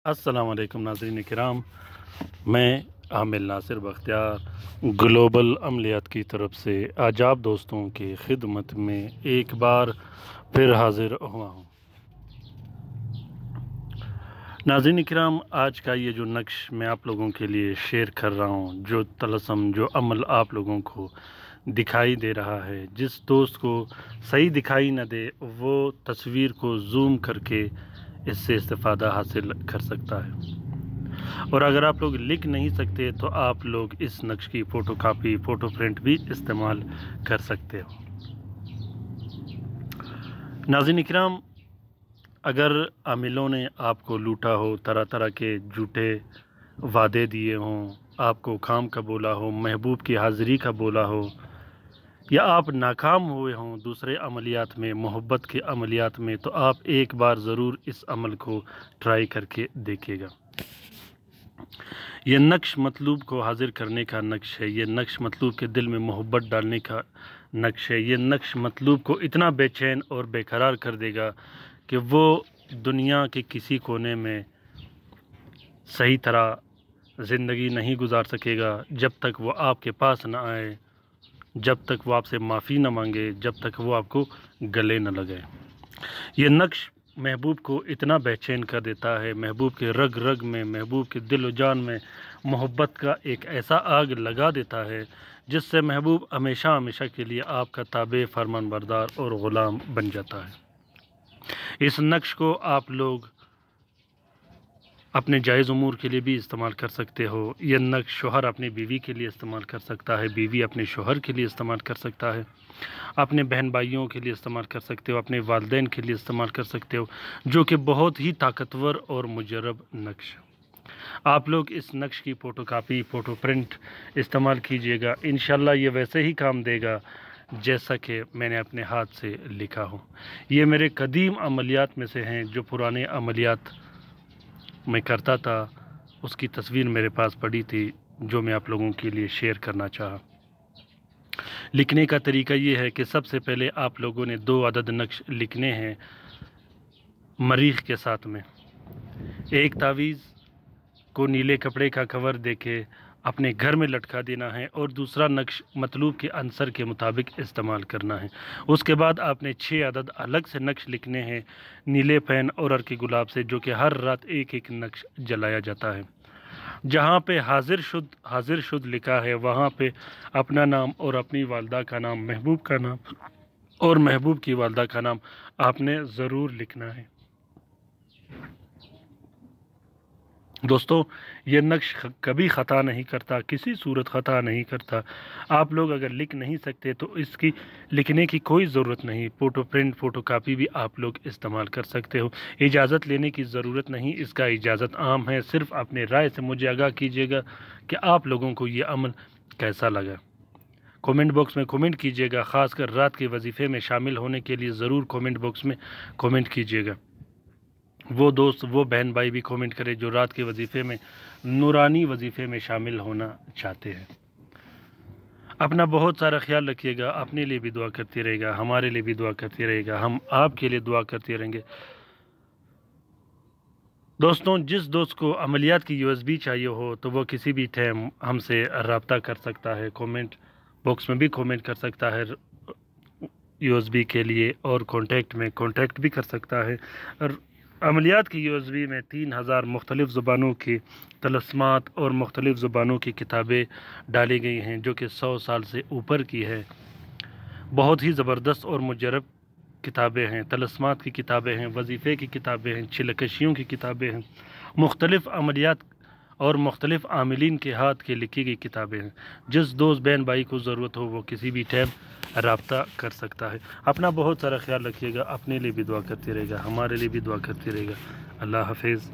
अस्सलाम वालेकुम नाज़रीन किराम। मैं आमिल नासिर बख्तियार ग्लोबल अमलियात की तरफ से आज आप दोस्तों की खिदमत में एक बार फिर हाजिर हुआ हूँ। नाज़रीन किराम, आज का ये जो नक्श मैं आप लोगों के लिए शेयर कर रहा हूँ, जो तलस्सम जो अमल आप लोगों को दिखाई दे रहा है, जिस दोस्त को सही दिखाई न दे वो तस्वीर को जूम करके इससे इस्तेफ़ादा हासिल कर सकता है। और अगर आप लोग लिख नहीं सकते तो आप लोग इस नक्श की फ़ोटो कापी फ़ोटो प्रिंट भी इस्तेमाल कर सकते हो। नाज़रीन इकराम, अगर आमिलों ने आपको लूटा हो, तरह तरह के झूठे वादे दिए हों, आपको काम का बोला हो, महबूब की हाज़िरी का बोला हो, या आप नाकाम हुए हों दूसरे अमलियात में, मोहब्बत के अमलियात में, तो आप एक बार ज़रूर इस अमल को ट्राई करके देखिएगा। ये नक्श मतलूब को हाजिर करने का नक्श है। ये नक्श मतलूब के दिल में मोहब्बत डालने का नक्श है। ये नक्श मतलूब को इतना बेचैन और बेकरार कर देगा कि वो दुनिया के किसी कोने में सही तरह ज़िंदगी नहीं गुजार सकेगा जब तक वो आपके पास ना आए, जब तक वो आपसे माफ़ी न मांगे, जब तक वो आपको गले न लगे। ये नक्श महबूब को इतना बेचैन कर देता है, महबूब के रग रग में, महबूब के दिल व जान में मोहब्बत का एक ऐसा आग लगा देता है जिससे महबूब हमेशा हमेशा के लिए आपका ताबे फरमानबरदार और ग़ुलाम बन जाता है। इस नक्श को आप लोग अपने जायज़ उमूर के लिए भी इस्तेमाल कर सकते हो। यह नक्श शोहर अपनी बीवी के लिए इस्तेमाल कर सकता है, बीवी अपने शोहर के लिए इस्तेमाल कर सकता है, अपने बहन भाइयों के लिए इस्तेमाल कर सकते हो, अपने वालिदैन के लिए इस्तेमाल कर सकते हो, जो कि बहुत ही ताकतवर और मुजर्रब नक्श। आप लोग इस नक्श की फ़ोटो कापी फ़ोटो प्रिंट इस्तेमाल कीजिएगा। इंशाल्लाह ये वैसे ही काम देगा जैसा कि मैंने अपने हाथ से लिखा हो। ये मेरे कदीम अमलियात में से हैं, जो पुराने अमलियात मैं करता था, उसकी तस्वीर मेरे पास पड़ी थी, जो मैं आप लोगों के लिए शेयर करना चाहा। लिखने का तरीका ये है कि सबसे पहले आप लोगों ने 2 अदद नक्श लिखने हैं मरीख़ के साथ में। एक तावीज़ को नीले कपड़े का कवर देके अपने घर में लटका देना है और दूसरा नक्श मतलूब के अंसर के मुताबिक इस्तेमाल करना है। उसके बाद आपने 6 अदद अलग से नक्श लिखने हैं नीले पेन और अर्की गुलाब से, जो कि हर रात एक एक नक्श जलाया जाता है। जहाँ पे हाजिर शुद्ध लिखा है वहाँ पे अपना नाम और अपनी वालदा का नाम, महबूब का नाम और महबूब की वालदा का नाम आपने ज़रूर लिखना है। दोस्तों, ये नक्श कभी ख़ता नहीं करता, किसी सूरत ख़ता नहीं करता। आप लोग अगर लिख नहीं सकते तो इसकी लिखने की कोई ज़रूरत नहीं, फ़ोटो प्रिंट फ़ोटो कापी भी आप लोग इस्तेमाल कर सकते हो। इजाज़त लेने की ज़रूरत नहीं, इसका इजाज़त आम है। सिर्फ़ अपने राय से मुझे आगाह कीजिएगा कि आप लोगों को ये अमल कैसा लगा। कमेंट बॉक्स में कमेंट कीजिएगा, ख़ासकर रात के वजीफ़े में शामिल होने के लिए ज़रूर कमेंट बॉक्स में कमेंट कीजिएगा। वो दोस्त वो बहन भाई भी कमेंट करें जो रात के वजीफ़े में, नूरानी वजीफ़े में शामिल होना चाहते हैं। अपना बहुत सारा ख्याल रखिएगा, अपने लिए भी दुआ करते रहेगा, हमारे लिए भी दुआ करते रहेगा, हम आपके लिए दुआ करते रहेंगे। दोस्तों, जिस दोस्त को अमलियात की USB चाहिए हो तो वो किसी भी टाइम हमसे रब्ता कर सकता है, कमेंट बॉक्स में भी कमेंट कर सकता है USB के लिए, और कॉन्टेक्ट भी कर सकता है। और अमलियात की USB में 3000 मुख्तलिफ़ ज़ुबानों की तलस्मात और मुख्तलिफ़ ज़ुबानों की किताबें डाली गई हैं, जो कि 100 साल से ऊपर की है। बहुत ही ज़बरदस्त और मुजर्रब किताबें हैं, तलस्मात की किताबें हैं, वजीफ़े की किताबें हैं, छिलकशियों की किताबें हैं, मुख्तलिफ़ अमलियात और मुख्तलिफ़ आमिलीन के हाथ की लिखी गई किताबें हैं। जिस दोस्त बहन भाई को ज़रूरत हो वो किसी भी टाइम रब्ता कर सकता है। अपना बहुत सारा ख्याल रखिएगा, अपने लिए भी दुआ करते रहेगा, हमारे लिए भी दुआ करते रहेगा। अल्लाह हाफिज़।